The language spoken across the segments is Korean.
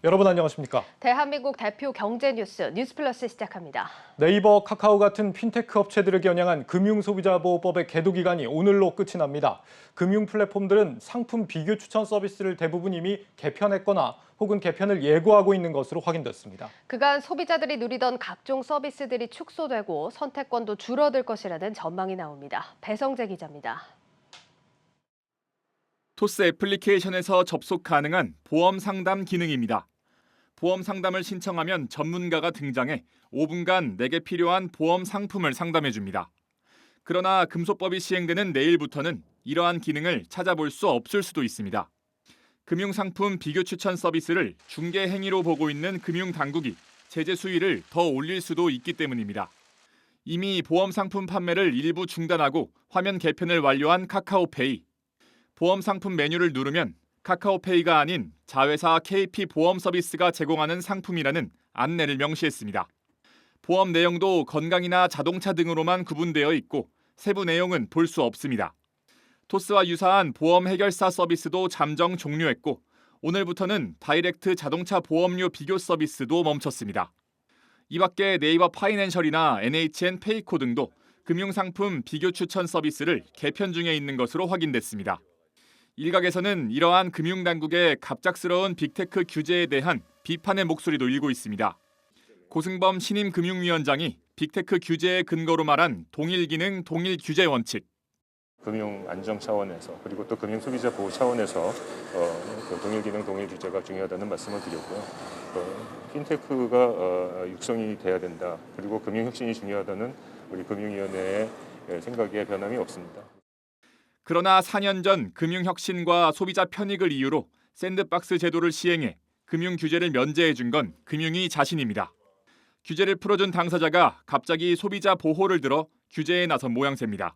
여러분 안녕하십니까? 대한민국 대표 경제 뉴스 뉴스플러스 시작합니다. 네이버, 카카오 같은 핀테크 업체들을 겨냥한 금융소비자보호법의 계도 기간이 오늘로 끝이 납니다. 금융 플랫폼들은 상품 비교 추천 서비스를 대부분 이미 개편했거나 혹은 개편을 예고하고 있는 것으로 확인됐습니다. 그간 소비자들이 누리던 각종 서비스들이 축소되고 선택권도 줄어들 것이라는 전망이 나옵니다. 배성재 기자입니다. 토스 애플리케이션에서 접속 가능한 보험 상담 기능입니다. 보험 상담을 신청하면 전문가가 등장해 5분간 내게 필요한 보험 상품을 상담해 줍니다. 그러나 금소법이 시행되는 내일부터는 이러한 기능을 찾아볼 수 없을 수도 있습니다. 금융상품 비교 추천 서비스를 중개 행위로 보고 있는 금융당국이 제재 수위를 더 올릴 수도 있기 때문입니다. 이미 보험 상품 판매를 일부 중단하고 화면 개편을 완료한 카카오페이. 보험 상품 메뉴를 누르면 카카오페이가 아닌 자회사 KP 보험 서비스가 제공하는 상품이라는 안내를 명시했습니다. 보험 내용도 건강이나 자동차 등으로만 구분되어 있고 세부 내용은 볼 수 없습니다. 토스와 유사한 보험 해결사 서비스도 잠정 종료했고 오늘부터는 다이렉트 자동차 보험료 비교 서비스도 멈췄습니다. 이 밖에 네이버 파이낸셜이나 NHN 페이코 등도 금융상품 비교 추천 서비스를 개편 중에 있는 것으로 확인됐습니다. 일각에서는 이러한 금융당국의 갑작스러운 빅테크 규제에 대한 비판의 목소리도 일고 있습니다. 고승범 신임 금융위원장이 빅테크 규제의 근거로 말한 동일 기능, 동일 규제 원칙. 금융 안정 차원에서 그리고 또 금융 소비자 보호 차원에서 그 동일 기능, 동일 규제가 중요하다는 말씀을 드렸고요. 핀테크가 육성이 돼야 된다. 그리고 금융 혁신이 중요하다는 우리 금융위원회의 생각에 변함이 없습니다. 그러나 4년 전 금융혁신과 소비자 편익을 이유로 샌드박스 제도를 시행해 금융 규제를 면제해 준 건 금융위 자신입니다. 규제를 풀어준 당사자가 갑자기 소비자 보호를 들어 규제에 나선 모양새입니다.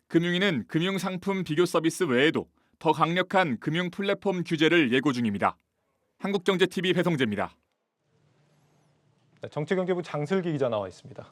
금융위는 금융상품 비교 서비스 외에도 더 강력한 금융 플랫폼 규제를 예고 중입니다. 한국경제TV 배성재입니다. 정치경제부 장슬기 기자 나와 있습니다.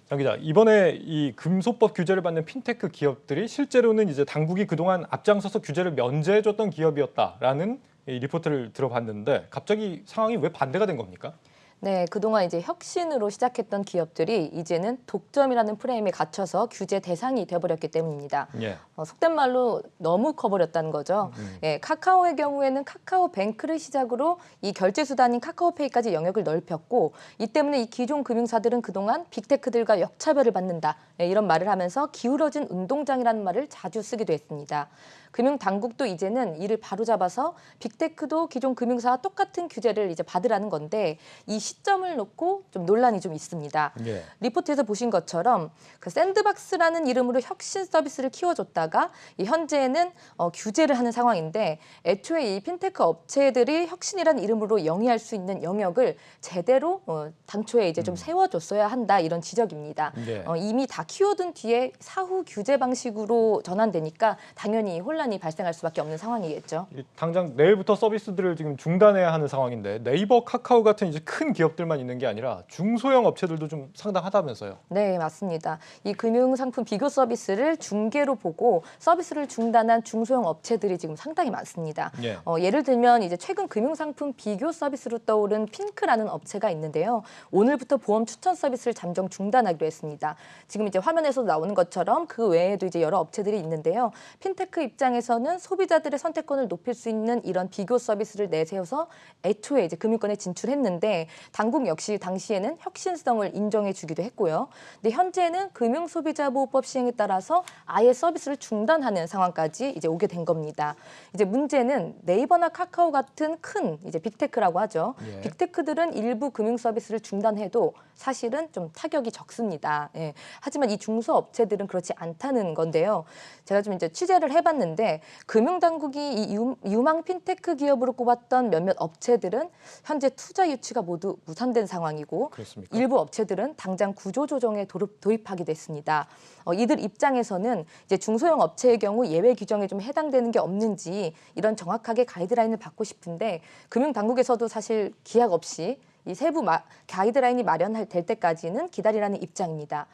장 기자, 이번에 이 금소법 규제를 받는 핀테크 기업들이 실제로는 이제 당국이 그동안 앞장서서 규제를 면제해줬던 기업이었다라는 이 리포트를 들어봤는데 갑자기 상황이 왜 반대가 된 겁니까? 네, 그동안 이제 혁신으로 시작했던 기업들이 이제는 독점이라는 프레임에 갇혀서 규제 대상이 되어버렸기 때문입니다. 예. 속된 말로 너무 커버렸다는 거죠. 예, 카카오의 경우에는 카카오뱅크를 시작으로 이 결제 수단인 카카오페이까지 영역을 넓혔고 이 때문에 이 기존 금융사들은 그동안 빅테크들과 역차별을 받는다. 예, 이런 말을 하면서 기울어진 운동장이라는 말을 자주 쓰기도 했습니다. 금융당국도 이제는 이를 바로잡아서 빅테크도 기존 금융사와 똑같은 규제를 이제 받으라는 건데 이 시점을 놓고 좀 논란이 좀 있습니다. 예. 리포트에서 보신 것처럼 그 샌드박스라는 이름으로 혁신 서비스를 키워줬다가 이 현재는 규제를 하는 상황인데 애초에 이 핀테크 업체들이 혁신이라는 이름으로 영위할 수 있는 영역을 제대로 당초에 이제 좀 세워줬어야 한다 이런 지적입니다. 예. 이미 다 키워둔 뒤에 사후 규제 방식으로 전환되니까 당연히 혼란이 발생할 수밖에 없는 상황이겠죠. 당장 내일부터 서비스들을 지금 중단해야 하는 상황인데 네이버, 카카오 같은 이제 큰 기업들만 있는 게 아니라 중소형 업체들도 좀 상당하다면서요? 네, 맞습니다. 이 금융상품 비교 서비스를 중개로 보고 서비스를 중단한 중소형 업체들이 지금 상당히 많습니다. 예. 예를 들면 이제 최근 금융상품 비교 서비스로 떠오른 핑크라는 업체가 있는데요. 오늘부터 보험 추천 서비스를 잠정 중단하기로 했습니다. 지금 이제 화면에서 나오는 것처럼 그 외에도 이제 여러 업체들이 있는데요. 핀테크 입장에서는 소비자들의 선택권을 높일 수 있는 이런 비교 서비스를 내세워서 애초에 이제 금융권에 진출했는데 당국 역시 당시에는 혁신성을 인정해 주기도 했고요. 근데 현재는 금융소비자보호법 시행에 따라서 아예 서비스를 중단하는 상황까지 이제 오게 된 겁니다. 이제 문제는 네이버나 카카오 같은 큰 이제 빅테크라고 하죠. 예. 빅테크들은 일부 금융 서비스를 중단해도 사실은 좀 타격이 적습니다. 예. 하지만 이 중소업체들은 그렇지 않다는 건데요. 제가 좀 이제 취재를 해봤는데 금융당국이 이 유망 핀테크 기업으로 꼽았던 몇몇 업체들은 현재 투자 유치가 모두 무산된 상황이고 그렇습니까? 일부 업체들은 당장 구조조정에 도입하게 됐습니다. 이들 입장에서는 이제 중소형 업체의 경우 예외 규정에 좀 해당되는 게 없는지 이런 정확하게 가이드라인을 받고 싶은데 금융당국에서도 사실 기약 없이 이 세부 가이드라인이 마련될 때까지는 기다리라는 입장입니다.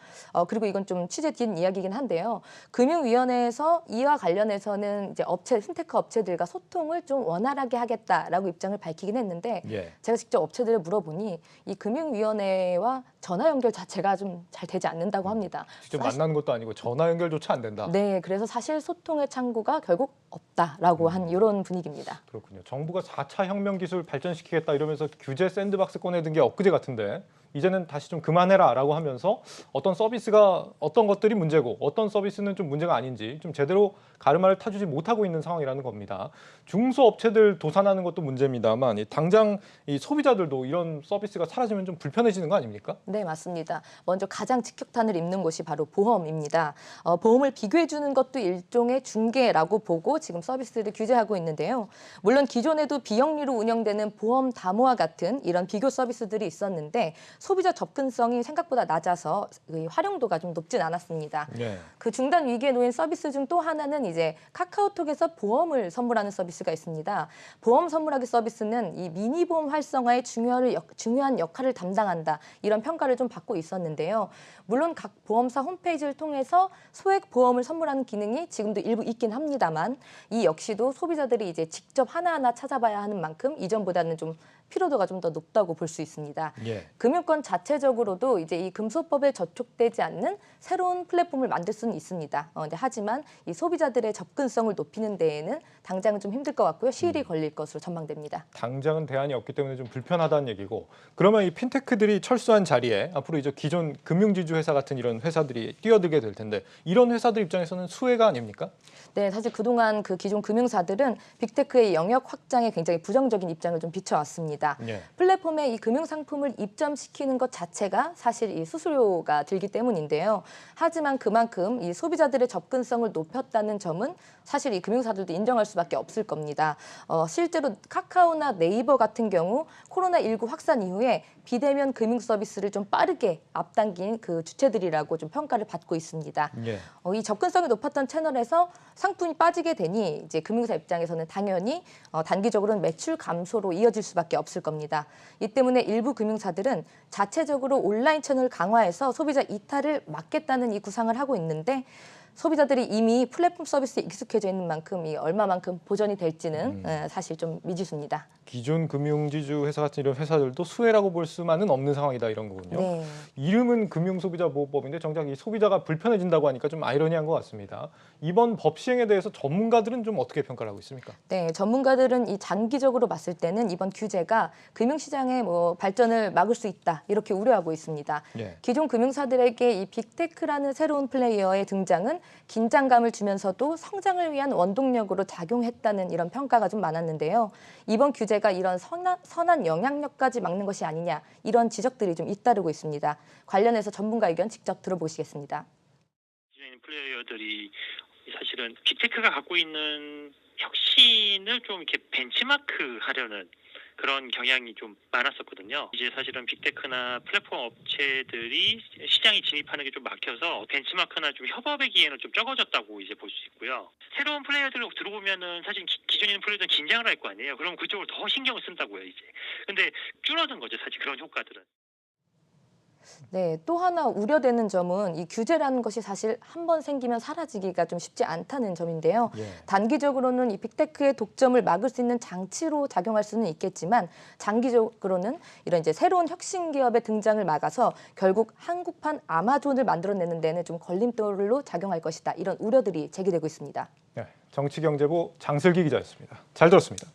그리고 이건 좀 취재 뒷 이야기이긴 한데요. 금융위원회에서 이와 관련해서는 이제 핀테크 업체들과 소통을 좀 원활하게 하겠다라고 입장을 밝히긴 했는데 예. 제가 직접 업체들을 물어보니 이 금융위원회와 전화 연결 자체가 좀 잘 되지 않는다고 합니다. 직접 만나는 것도 아니고 전화 연결조차 안 된다. 네, 그래서 사실 소통의 창구가 결국 없다라고 한 이런 분위기입니다. 그렇군요. 정부가 4차 혁명 기술 발전시키겠다 이러면서 규제 샌드박스 꺼내든 게 엊그제 같은데 이제는 다시 좀 그만해라라고 하면서 어떤 서비스가 어떤 것들이 문제고 어떤 서비스는 좀 문제가 아닌지 좀 제대로 가르마를 타주지 못하고 있는 상황이라는 겁니다. 중소업체들 도산하는 것도 문제입니다만 당장 이 소비자들도 이런 서비스가 사라지면 좀 불편해지는 거 아닙니까? 네, 맞습니다. 먼저 가장 직격탄을 입는 것이 바로 보험입니다. 보험을 비교해 주는 것도 일종의 중개라고 보고 지금 서비스를 규제하고 있는데요. 물론 기존에도 비영리로 운영되는 보험 담보와 같은 이런 비교 서비스들이 있었는데 소비자 접근성이 생각보다 낮아서 활용도가 좀 높진 않았습니다. 네. 그 중단 위기에 놓인 서비스 중 또 하나는 이제 카카오톡에서 보험을 선물하는 서비스가 있습니다. 보험 선물하기 서비스는 이 미니보험 활성화에 중요한 역할을 담당한다. 이런 평가를 좀 받고 있었는데요. 물론 각 보험사 홈페이지를 통해서 소액 보험을 선물하는 기능이 지금도 일부 있긴 합니다만 이 역시도 소비자들이 이제 직접 하나하나 찾아봐야 하는 만큼 이전보다는 좀 피로도가 좀 더 높다고 볼 수 있습니다. 예. 금융권 자체적으로도 이제 이 금소법에 저촉되지 않는 새로운 플랫폼을 만들 수는 있습니다. 하지만 이 소비자들의 접근성을 높이는 데에는 당장은 좀 힘들 것 같고요. 시일이 걸릴 것으로 전망됩니다. 당장은 대안이 없기 때문에 좀 불편하다는 얘기고 그러면 이 핀테크들이 철수한 자리에 앞으로 이제 기존 금융지주 회사 같은 이런 회사들이 뛰어들게 될 텐데 이런 회사들 입장에서는 수혜가 아닙니까? 네, 사실 그동안 그 기존 금융사들은 빅테크의 영역 확장에 굉장히 부정적인 입장을 좀 비춰왔습니다. 예. 플랫폼에 이 금융 상품을 입점시키는 것 자체가 사실 이 수수료가 들기 때문인데요. 하지만 그만큼 이 소비자들의 접근성을 높였다는 점은 사실 이 금융사들도 인정할 수밖에 없을 겁니다. 실제로 카카오나 네이버 같은 경우 코로나19 확산 이후에 비대면 금융 서비스를 좀 빠르게 앞당긴 그 주체들이라고 좀 평가를 받고 있습니다. 예. 이 접근성이 높았던 채널에서 상품이 빠지게 되니 이제 금융사 입장에서는 당연히 단기적으로는 매출 감소로 이어질 수밖에 없을 겁니다. 이 때문에 일부 금융사들은 자체적으로 온라인 채널을 강화해서 소비자 이탈을 막겠다는 이 구상을 하고 있는데 소비자들이 이미 플랫폼 서비스에 익숙해져 있는 만큼 이 얼마만큼 보전이 될지는 사실 좀 미지수입니다. 기존 금융지주 회사 같은 이런 회사들도 수혜라고 볼 수만은 없는 상황이다 이런 거군요. 네. 이름은 금융소비자보호법인데 정작 이 소비자가 불편해진다고 하니까 좀 아이러니한 것 같습니다. 이번 법 시행에 대해서 전문가들은 좀 어떻게 평가를 하고 있습니까? 네, 전문가들은 이 장기적으로 봤을 때는 이번 규제가 금융시장의 발전을 막을 수 있다 이렇게 우려하고 있습니다. 예. 기존 금융사들에게 이 빅테크라는 새로운 플레이어의 등장은 긴장감을 주면서도 성장을 위한 원동력으로 작용했다는 이런 평가가 좀 많았는데요. 이번 규제가 이런 선한 영향력까지 막는 것이 아니냐 이런 지적들이 좀 잇따르고 있습니다. 관련해서 전문가 의견 직접 들어보시겠습니다. 기존에 있는 플레이어들이 사실은 빅테크가 갖고 있는 혁신을 좀 이렇게 벤치마크 하려는 그런 경향이 좀 많았었거든요. 이제 사실은 빅테크나 플랫폼 업체들이 시장에 진입하는 게 좀 막혀서 벤치마크나 좀 협업의 기회는 좀 적어졌다고 이제 볼 수 있고요. 새로운 플레이어들 들어오면은 사실 기존에 있는 플레이어들은 긴장을 할 거 아니에요. 그럼 그쪽으로 더 신경을 쓴다고요, 이제. 근데 줄어든 거죠, 사실 그런 효과들은. 네, 또 하나 우려되는 점은 이 규제라는 것이 사실 한 번 생기면 사라지기가 좀 쉽지 않다는 점인데요. 예. 단기적으로는 이 빅테크의 독점을 막을 수 있는 장치로 작용할 수는 있겠지만 장기적으로는 이런 이제 새로운 혁신 기업의 등장을 막아서 결국 한국판 아마존을 만들어내는 데는 좀 걸림돌로 작용할 것이다. 이런 우려들이 제기되고 있습니다. 네, 정치경제부 장슬기 기자였습니다. 잘 들었습니다.